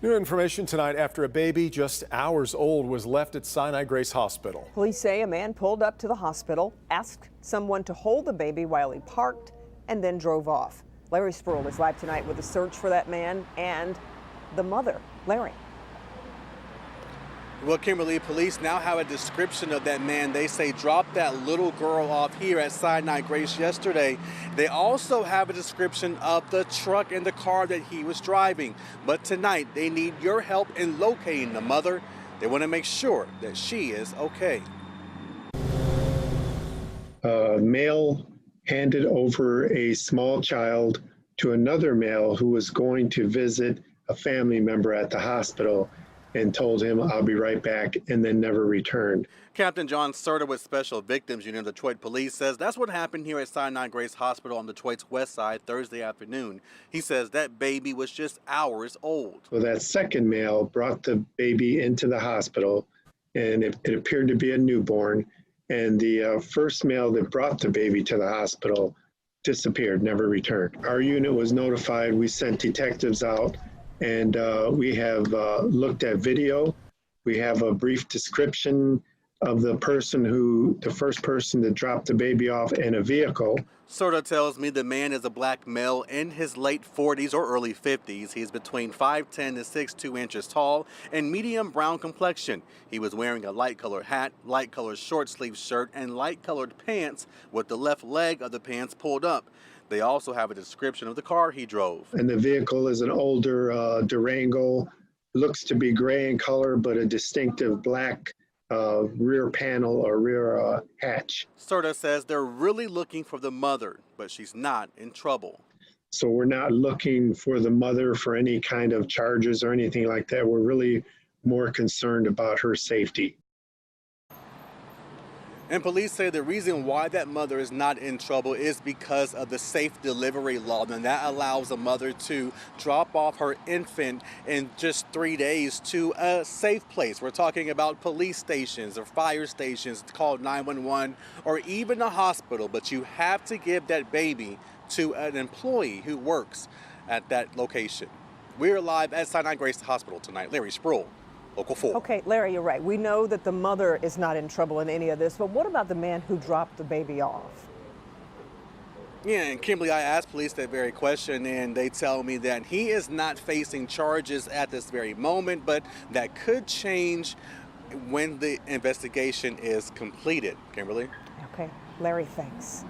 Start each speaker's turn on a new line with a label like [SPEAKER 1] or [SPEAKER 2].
[SPEAKER 1] New information tonight after a baby just hours old was left at Sinai-Grace Hospital.
[SPEAKER 2] Police say a man pulled up to the hospital, asked someone to hold the baby while he parked, and then drove off. Larry Sproul is live tonight with a search for that man and the mother. Larry.
[SPEAKER 3] Well, Kimberly, police now have a description of that man. They say dropped that little girl off here at Sinai-Grace yesterday. They also have a description of the truck and the car that he was driving. But tonight, they need your help in locating the mother. They want to make sure that she is okay.
[SPEAKER 4] A male handed over a small child to another male who was going to visit a family member at the hospital and told him, "I'll be right back," and then never returned.
[SPEAKER 3] Captain John Serta with Special Victims Unit of Detroit Police says that's what happened here at Sinai-Grace Hospital on Detroit's west side Thursday afternoon. He says that baby was just hours old.
[SPEAKER 4] So that second male brought the baby into the hospital, and it appeared to be a newborn. And the first male that brought the baby to the hospital disappeared, never returned. Our unit was notified. We sent detectives out, and we have looked at video. We have a brief description of the first person that dropped the baby off in a vehicle.
[SPEAKER 3] Serta tells me the man is a black male in his late 40s or early 50s. He's between 5'10" to 6'2" inches tall and medium brown complexion. He was wearing a light-colored hat, light-colored short-sleeved shirt, and light-colored pants with the left leg of the pants pulled up. They also have a description of the car he drove.
[SPEAKER 4] And the vehicle is an older Durango, looks to be gray in color, but a distinctive black rear panel or rear hatch.
[SPEAKER 3] Serta says they're really looking for the mother, but she's not in trouble.
[SPEAKER 4] So we're not looking for the mother for any kind of charges or anything like that. We're really more concerned about her safety.
[SPEAKER 3] And police say the reason why that mother is not in trouble is because of the safe delivery law. And that allows a mother to drop off her infant in just 3 days to a safe place. We're talking about police stations or fire stations, called 911, or even a hospital. But you have to give that baby to an employee who works at that location. We're live at Sinai-Grace Hospital tonight. Larry Sproul, Local 4.
[SPEAKER 2] Okay, Larry, you're right. We know that the mother is not in trouble in any of this, but what about the man who dropped the baby off?
[SPEAKER 3] Yeah, and Kimberly, I asked police that very question, and they tell me that he is not facing charges at this very moment, but that could change when the investigation is completed. Kimberly?
[SPEAKER 2] Okay, Larry, thanks.